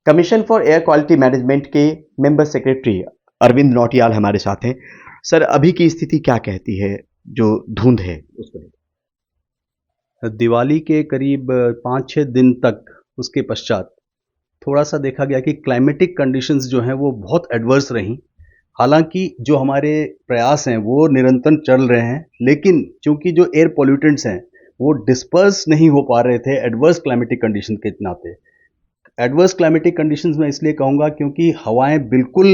Commission for air quality management के member secretary Arvind Nautiyal हमारे साथ हैं। सर, अभी की स्थिति क्या कहती है जो धुंध है उसको लेकर? दिवाली के करीब 5-6 दिन तक उसके पश्चात थोड़ा सा देखा गया कि क्लाइमेटिक कंडीशंस जो हैं वो बहुत एडवर्स रहीं। हालांकि जो हमारे प्रयास हैं वो निरंतर चल रहे हैं, लेकिन चूंकि जो एयर पोल्यूटेंट्स हैं वो डिस्पर्स नहीं हो पा रहे थे एडवर्स क्लाइमेटिक कंडीशन के नाते। एडवर्स क्लाइमेटिक कंडीशंस मैं इसलिए कहूँगा क्योंकि हवाएं बिल्कुल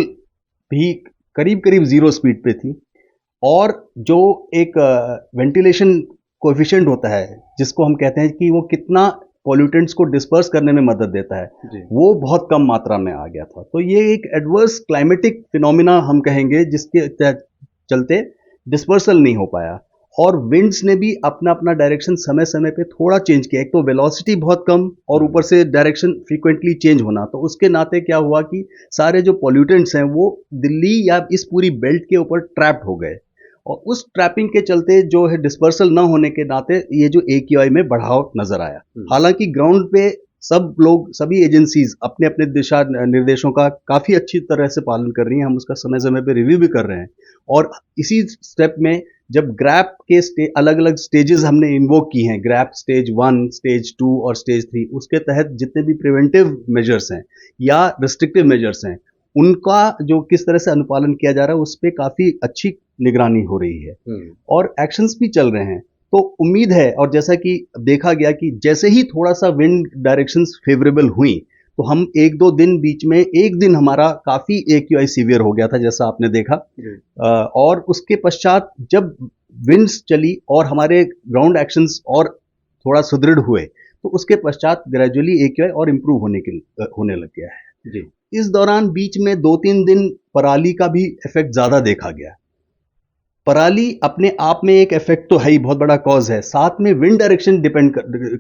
भी करीब करीब ज़ीरो स्पीड पे थी, और जो एक वेंटिलेशन कोएफिशिएंट होता है जिसको हम कहते हैं कि वो कितना पॉल्यूटेंट्स को डिस्पर्स करने में मदद देता है, वो बहुत कम मात्रा में आ गया था। तो ये एक एडवर्स क्लाइमेटिक फिनोमिना हम कहेंगे जिसके चलते डिस्पर्सल नहीं हो पाया, और विंड्स ने भी अपना अपना डायरेक्शन समय समय पे थोड़ा चेंज किया। एक तो वेलोसिटी बहुत कम और ऊपर से डायरेक्शन फ्रीक्वेंटली चेंज होना, तो उसके नाते क्या हुआ कि सारे जो पॉल्यूटेंट्स हैं वो दिल्ली या इस पूरी बेल्ट के ऊपर ट्रैप्ड हो गए, और उस ट्रैपिंग के चलते जो है डिस्पर्सल ना होने के नाते ये जो AQI में बढ़ाव नजर आया। हालांकि ग्राउंड पे सब लोग, सभी एजेंसीज अपने अपने दिशा निर्देशों का काफी अच्छी तरह से पालन कर रही हैं, हम उसका समय समय पे रिव्यू भी कर रहे हैं। और इसी स्टेप में जब ग्रैप के अलग अलग स्टेजेस हमने इन्वोक की हैं, ग्रैप स्टेज 1, स्टेज 2 और स्टेज 3, उसके तहत जितने भी प्रिवेंटिव मेजर्स हैं या रिस्ट्रिक्टिव मेजर्स हैं उनका जो किस तरह से अनुपालन किया जा रहा है उस पर काफी अच्छी निगरानी हो रही है और एक्शंस भी चल रहे हैं। तो उम्मीद है, और जैसा कि देखा गया कि जैसे ही थोड़ा सा विंड डायरेक्शंस फेवरेबल हुई तो हम 1-2 दिन बीच में एक दिन हमारा काफी AQI सीवियर हो गया था जैसा आपने देखा। और उसके पश्चात जब विंड्स चली और हमारे ग्राउंड एक्शंस और थोड़ा सुदृढ़ हुए तो उसके पश्चात ग्रेजुअली AQI और इम्प्रूव होने लग गया है जी। इस दौरान बीच में 2-3 दिन पराली का भी इफेक्ट ज्यादा देखा गया। पराली अपने आप में एक इफेक्ट तो है ही, बहुत बड़ा कॉज है, साथ में विंड डायरेक्शन डिपेंड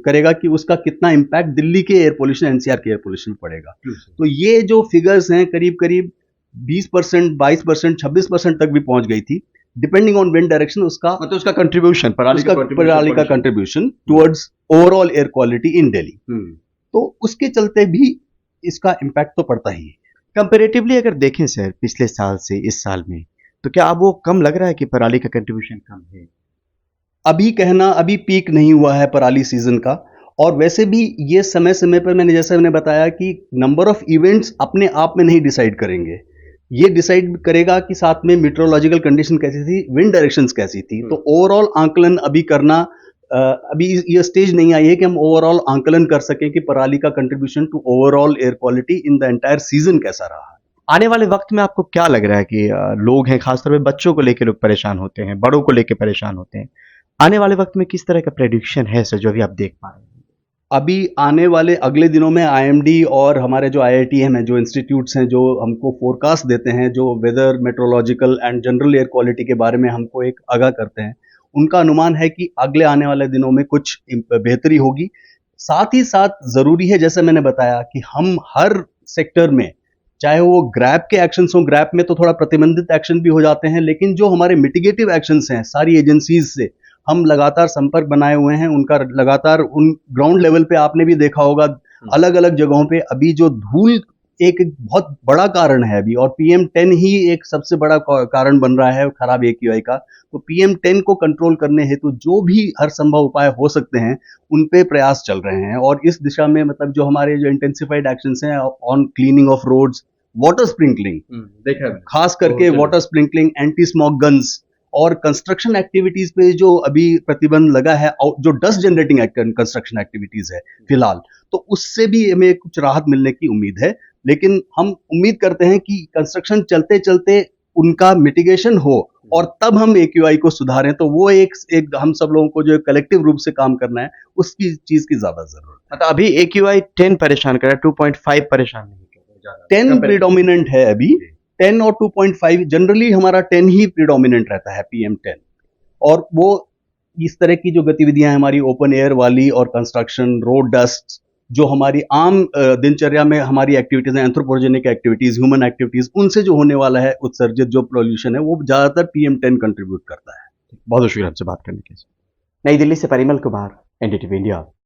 करेगा कि उसका कितना इंपैक्ट दिल्ली के एयर पोल्यूशन, NCR के एयर पोल्यूशन पड़ेगा। तो ये जो फिगर्स हैं करीब करीब 20%, 22%, 26% तक भी पहुंच गई थी, डिपेंडिंग ऑन विंड डायरेक्शन। उसका मतलब उसका कंट्रीब्यूशन, पराली का contribution towards overall air quality इन दिल्ली, तो उसके चलते भी इसका इम्पैक्ट तो पड़ता ही है। कंपेरेटिवली अगर देखें सर, पिछले साल से इस साल में, तो क्या अब वो कम लग रहा है कि पराली का कंट्रीब्यूशन कम है? अभी पीक नहीं हुआ है पराली सीजन का, और वैसे भी ये समय समय पर मैंने बताया कि नंबर ऑफ इवेंट्स अपने आप में नहीं डिसाइड करेंगे, ये डिसाइड करेगा कि साथ में मीटरोलॉजिकल कंडीशन कैसी थी, विंड डायरेक्शंस कैसी थी। तो ओवरऑल आंकलन अभी करना, अभी ये स्टेज नहीं आई है कि हम ओवरऑल आंकलन कर सकें कि पराली का contribution to overall air quality in the entire season कैसा रहा। आने वाले वक्त में आपको क्या लग रहा है कि लोग हैं, खासतौर पे बच्चों को लेकर लोग परेशान होते हैं, बड़ों को लेकर परेशान होते हैं, आने वाले वक्त में किस तरह का प्रेडिक्शन है सर जो अभी आप देख पा रहे हैं? अभी आने वाले अगले दिनों में IMD और हमारे जो IITM हैं, जो इंस्टीट्यूट्स हैं जो हमको फोरकास्ट देते हैं, जो weather, meteorological and general air quality के बारे में हमको एक आगाह करते हैं, उनका अनुमान है कि अगले आने वाले दिनों में कुछ बेहतरी होगी। साथ ही साथ जरूरी है, जैसे मैंने बताया, कि हम हर सेक्टर में, चाहे वो ग्रैप के एक्शंस हो, ग्रैप में तो थोड़ा प्रतिबंधित एक्शन भी हो जाते हैं, लेकिन जो हमारे मिटिगेटिव एक्शंस हैं सारी एजेंसीज से हम लगातार संपर्क बनाए हुए हैं, उनका लगातार उन ग्राउंड लेवल पे आपने भी देखा होगा अलग अलग जगहों पे अभी जो धूल एक बहुत बड़ा कारण है अभी, और PM10 ही एक सबसे बड़ा कारण बन रहा है खराब AQI का। तो PM10 को कंट्रोल करने हेतु जो भी हर संभव उपाय हो सकते हैं उन पे प्रयास चल रहे हैं, और इस दिशा में मतलब जो हमारे जो इंटेंसिफाइड एक्शंस हैं on cleaning of roads, water sprinkling, देखा खास करके water sprinkling, anti smoke guns, और कंस्ट्रक्शन एक्टिविटीज पे जो अभी प्रतिबंध लगा है, जो डस्ट जनरेटिंग कंस्ट्रक्शन एक्टिविटीज है फिलहाल, तो उससे भी हमें कुछ राहत मिलने की उम्मीद है। लेकिन हम उम्मीद करते हैं कि कंस्ट्रक्शन चलते चलते उनका मिटिगेशन हो और तब हम AQI को सुधारें, तो वो एक हम सब लोगों को जो कलेक्टिव रूप से काम करना है उसकी चीज की ज्यादा जरूरत है। मतलब अभी AQI 10 परेशान कर रहा है, 2.5 परेशान नहीं कर रहा, 10 प्रीडोमिनेंट है अभी, 10 और 2.5 जनरली हमारा 10 ही प्रीडोमिनेंट रहता है, PM10। और वो इस तरह की जो गतिविधियां हमारी ओपन एयर वाली और कंस्ट्रक्शन, रोड डस्ट, जो हमारी आम दिनचर्या में हमारी एक्टिविटीज हैं, एंथ्रोपोजेनिक एक्टिविटीज, ह्यूमन एक्टिविटीज, उनसे जो होने वाला है उत्सर्जित जो पोल्यूशन है वो ज्यादातर PM10 कंट्रीब्यूट करता है। बहुत शुक्रिया आपसे बात करने के लिए। नई दिल्ली से परिमल कुमार, NDTV इंडिया।